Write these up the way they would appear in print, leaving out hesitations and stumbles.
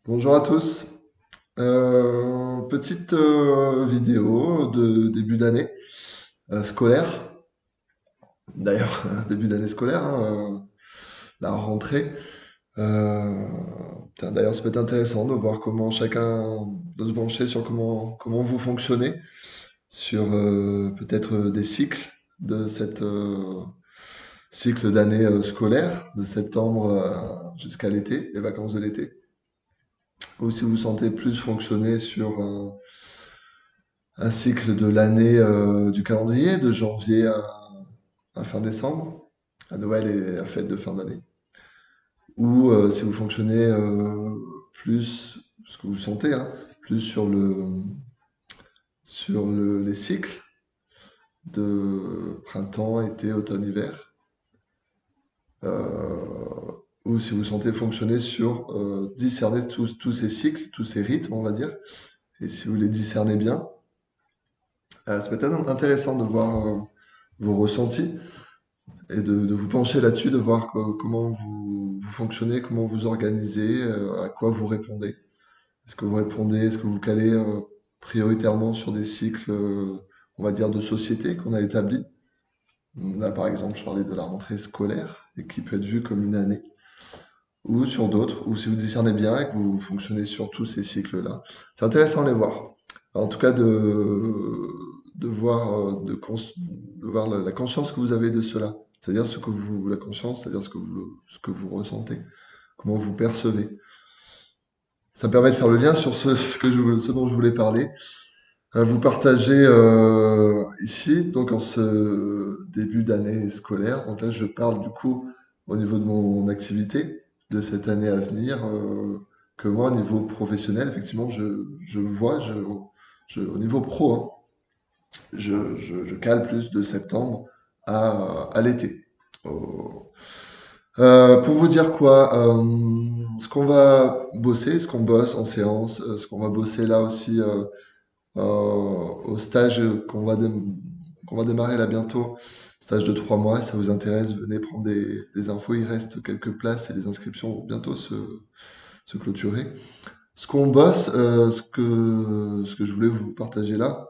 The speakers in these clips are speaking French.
Bonjour à tous. Petite vidéo de début d'année scolaire. D'ailleurs, début d'année scolaire, hein, la rentrée. Euh, Tiens, d'ailleurs, ça peut être intéressant de voir comment chacun, de se brancher sur comment vous fonctionnez, sur peut-être des cycles de cette cycle d'année scolaire, de septembre jusqu'à l'été, les vacances de l'été. Ou si vous sentez plus fonctionner sur un cycle de l'année du calendrier, de janvier à fin décembre, à Noël et à fête de fin d'année. Ou si vous fonctionnez plus, ce que vous sentez, hein, plus les cycles de printemps, été, automne, hiver. Euh, ou si vous sentez fonctionner sur discerner tous ces cycles, tous ces rythmes, on va dire. Et si vous les discernez bien, ça peut être intéressant de voir vos ressentis et de vous pencher là-dessus, de voir comment vous fonctionnez, comment vous organisez, à quoi vous répondez. Est-ce que vous répondez, est-ce que vous calez prioritairement sur des cycles, on va dire, de société qu'on a établis? Là, par exemple, je parlais de la rentrée scolaire et qui peut être vue comme une année, ou sur d'autres, ou si vous discernez bien et que vous fonctionnez sur tous ces cycles-là. C'est intéressant de les voir. En tout cas, de voir, de voir la conscience que vous avez de cela. C'est-à-dire la conscience, c'est-à-dire ce que vous ressentez, comment vous percevez. Ça me permet de faire le lien sur ce dont je voulais parler. Vous partagez ici, donc en ce début d'année scolaire. Donc là, je parle du coup au niveau de mon activité de cette année à venir, que moi, au niveau professionnel, effectivement, je vois, au niveau pro, hein, je cale plus de septembre à l'été. Au- pour vous dire quoi, ce qu'on va bosser, ce qu'on bosse en séance, ce qu'on va bosser là aussi au stage qu'on va démarrer là bientôt, stage de 3 mois. Si ça vous intéresse, venez prendre des infos. Il reste quelques places et les inscriptions vont bientôt se clôturer. Ce qu'on bosse, ce que je voulais vous partager là,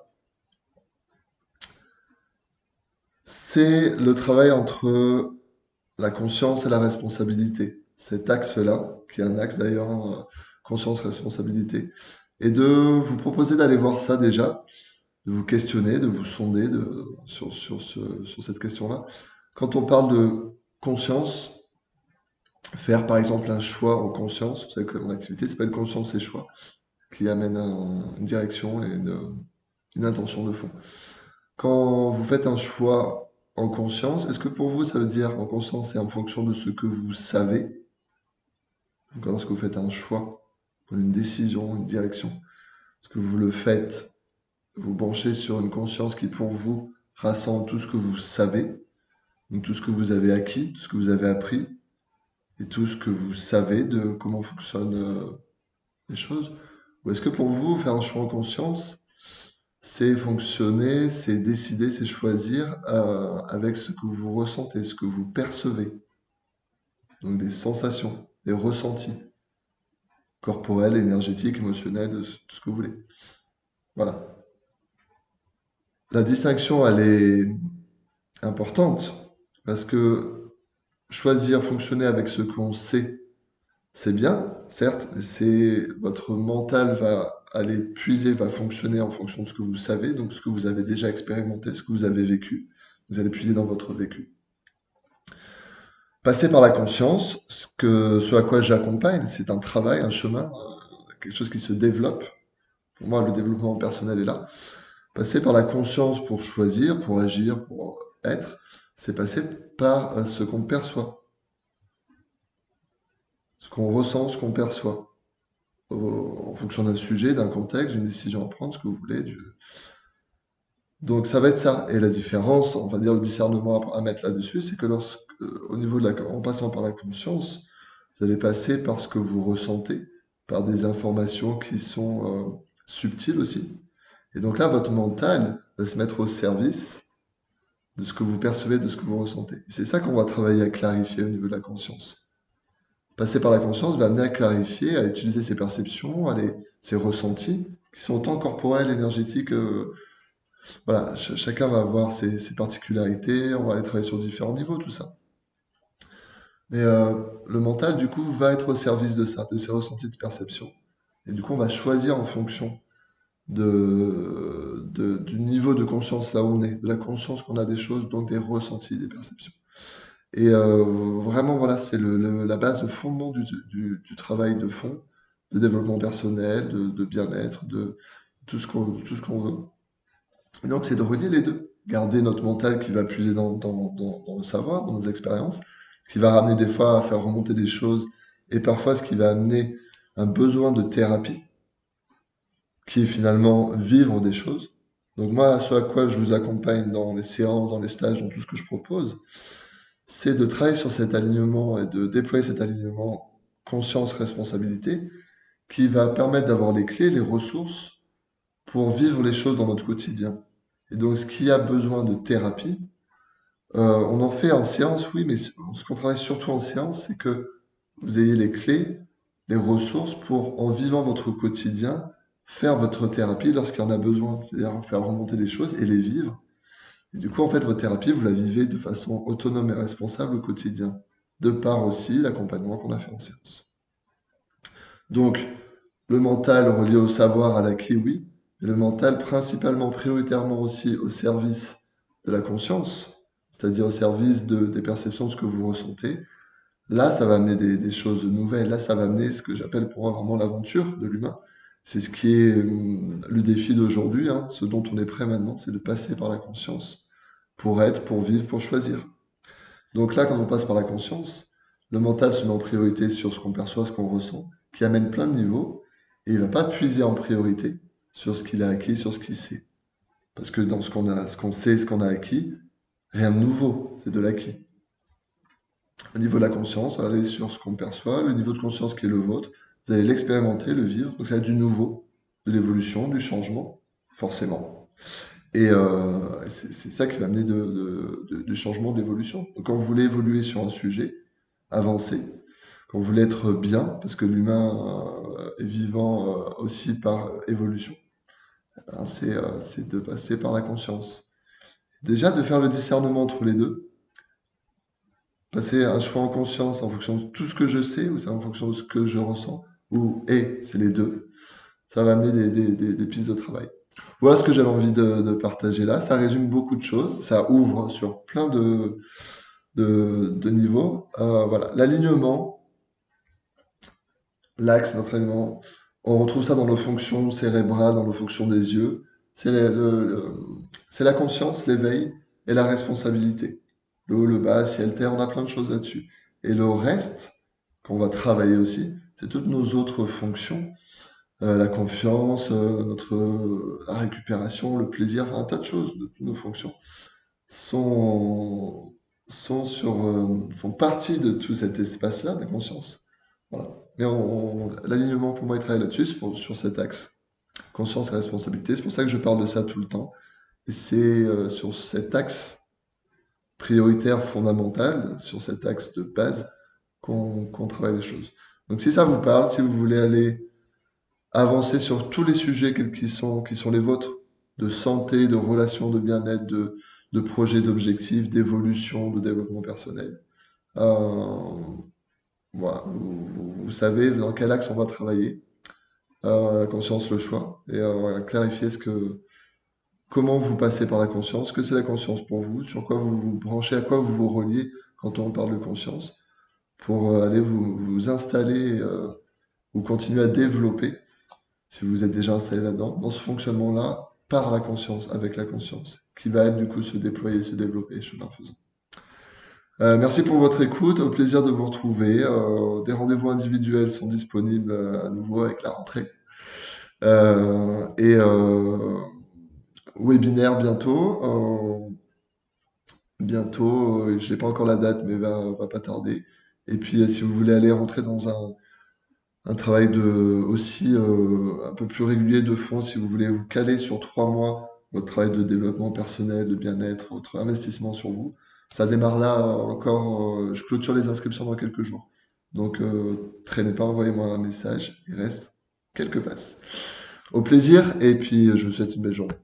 c'est le travail entre la conscience et la responsabilité. Cet axe-là, qui est un axe d'ailleurs, hein, conscience-responsabilité, et de vous proposer d'aller voir ça déjà, de vous questionner, de vous sonder sur cette question-là. Quand on parle de conscience, faire par exemple un choix en conscience, vous savez que mon activité s'appelle Conscience et choix, qui amène une direction et une intention de fond. Quand vous faites un choix en conscience, est-ce que pour vous ça veut dire en conscience c'est en fonction de ce que vous savez? Donc, lorsque vous faites un choix, une décision, une direction, est-ce que vous le faites, vous branchez sur une conscience qui pour vous rassemble tout ce que vous savez, donc tout ce que vous avez acquis, tout ce que vous avez appris, et tout ce que vous savez de comment fonctionnent les choses? Ou est-ce que pour vous, faire un choix en conscience, c'est fonctionner, c'est décider, c'est choisir avec ce que vous ressentez, ce que vous percevez, donc des sensations, des ressentis corporels, énergétiques, émotionnels, de tout ce que vous voulez. Voilà. La distinction, elle est importante parce que choisir, fonctionner avec ce qu'on sait, c'est bien, certes, c'est votre mental va aller puiser, va fonctionner en fonction de ce que vous savez, donc ce que vous avez déjà expérimenté, ce que vous avez vécu. Vous allez puiser dans votre vécu. Passer par la conscience, ce à quoi j'accompagne, c'est un travail, un chemin, quelque chose qui se développe. Pour moi, le développement personnel est là. Passer par la conscience pour choisir, pour agir, pour être, c'est passer par ce qu'on perçoit, ce qu'on ressent, ce qu'on perçoit, en fonction d'un sujet, d'un contexte, d'une décision à prendre, ce que vous voulez. Donc ça va être ça. Et la différence, on va dire le discernement à mettre là-dessus, c'est que au niveau en passant par la conscience, vous allez passer par ce que vous ressentez, par des informations qui sont subtiles aussi. Et donc là, votre mental va se mettre au service de ce que vous percevez, de ce que vous ressentez. Et c'est ça qu'on va travailler à clarifier au niveau de la conscience. Passer par la conscience va amener à clarifier, à utiliser ses perceptions, ses ressentis, qui sont autant corporels, énergétiques. Voilà, chacun va avoir ses particularités, on va aller travailler sur différents niveaux, tout ça. Mais le mental, du coup, va être au service de ça, de ses ressentis de perception. Et du coup, on va choisir en fonction du niveau de conscience là où on est, de la conscience qu'on a des choses, donc des ressentis, des perceptions. Et vraiment, voilà, c'est la base, le fondement du travail de fond, de développement personnel, de bien-être, de tout ce qu'on veut. Et donc, c'est de relier les deux. Garder notre mental qui va puiser dans le savoir, dans nos expériences, ce qui va ramener des fois à faire remonter des choses, et parfois ce qui va amener un besoin de thérapie, qui est finalement vivre des choses. Donc moi, ce à quoi je vous accompagne dans les séances, dans les stages, dans tout ce que je propose, c'est de travailler sur cet alignement et de déployer cet alignement conscience-responsabilité qui va permettre d'avoir les clés, les ressources pour vivre les choses dans notre quotidien. Et donc, ce qui a besoin de thérapie, on en fait en séance, oui, mais ce qu'on travaille surtout en séance, c'est que vous ayez les clés, les ressources pour, en vivant votre quotidien, faire votre thérapie lorsqu'il y en a besoin, c'est-à-dire faire remonter les choses et les vivre. Et du coup, en fait, votre thérapie, vous la vivez de façon autonome et responsable au quotidien, de par aussi l'accompagnement qu'on a fait en séance. Donc, le mental relié au savoir, à l'acquis, oui, mais le mental principalement, prioritairement aussi au service de la conscience, c'est-à-dire au service des perceptions de ce que vous ressentez. Là, ça va amener des choses nouvelles. Là, ça va amener ce que j'appelle pour moi vraiment l'aventure de l'humain. C'est ce qui est le défi d'aujourd'hui, hein, ce dont on est prêt maintenant, c'est de passer par la conscience pour être, pour vivre, pour choisir. Donc là, quand on passe par la conscience, le mental se met en priorité sur ce qu'on perçoit, ce qu'on ressent, qui amène plein de niveaux, et il va pas puiser en priorité sur ce qu'il a acquis, sur ce qu'il sait. Parce que dans ce qu'on sait, ce qu'on a acquis, rien de nouveau, c'est de l'acquis. Au niveau de la conscience, on va aller sur ce qu'on perçoit, le niveau de conscience qui est le vôtre, vous allez l'expérimenter, le vivre, donc ça va être du nouveau, de l'évolution, du changement, forcément. Et c'est ça qui va amener du changement, d'évolution. Donc quand vous voulez évoluer sur un sujet, avancer, quand vous voulez être bien, parce que l'humain est vivant aussi par évolution, hein, c'est de passer par la conscience. Déjà, de faire le discernement entre les deux, passer un choix en conscience en fonction de tout ce que je sais, ou c'est en fonction de ce que je ressens, ou et c'est les deux, ça va amener des pistes de travail. Voilà ce que j'avais envie de partager là. Ça résume beaucoup de choses, ça ouvre sur plein de niveaux. Voilà, l'alignement, l'axe d'entraînement, on retrouve ça dans nos fonctions cérébrales, dans nos fonctions des yeux. C'est c'est la conscience, l'éveil et la responsabilité. Le haut, le bas, ciel, terre, on a plein de choses là-dessus. Et le reste, qu'on va travailler aussi, c'est toutes nos autres fonctions, la confiance, la récupération, le plaisir, enfin, un tas de choses de toutes nos fonctions sont, font partie de tout cet espace-là, de la conscience. Voilà. Mais l'alignement pour moi, il travaille là-dessus, sur cet axe. Conscience et responsabilité. C'est pour ça que je parle de ça tout le temps. Et c'est sur cet axe prioritaire, fondamental, sur cet axe de base, qu'on travaille les choses. Donc si ça vous parle, si vous voulez aller avancer sur tous les sujets qui sont les vôtres, de santé, de relations, de bien-être, de projets, d'objectifs, d'évolution, de développement personnel. Euh, voilà, vous savez dans quel axe on va travailler. La conscience, le choix, et voilà, clarifier comment vous passez par la conscience, ce que c'est la conscience pour vous, sur quoi vous vous branchez, à quoi vous vous reliez quand on parle de conscience, pour aller vous installer ou continuer à développer si vous êtes déjà installé là-dedans, dans ce fonctionnement-là, par la conscience, avec la conscience, qui va du coup se déployer, se développer, chemin faisant. Merci pour votre écoute, au plaisir de vous retrouver. Des rendez-vous individuels sont disponibles à nouveau avec la rentrée. Et webinaire bientôt. Bientôt, je n'ai pas encore la date, mais va pas tarder. Et puis, si vous voulez aller rentrer dans un travail aussi un peu plus régulier de fond, si vous voulez vous caler sur 3 mois, votre travail de développement personnel, de bien-être, votre investissement sur vous. Ça démarre là encore, je clôture les inscriptions dans quelques jours. Donc, traînez pas, envoyez-moi un message. Il reste quelques places. Au plaisir, et puis je vous souhaite une belle journée.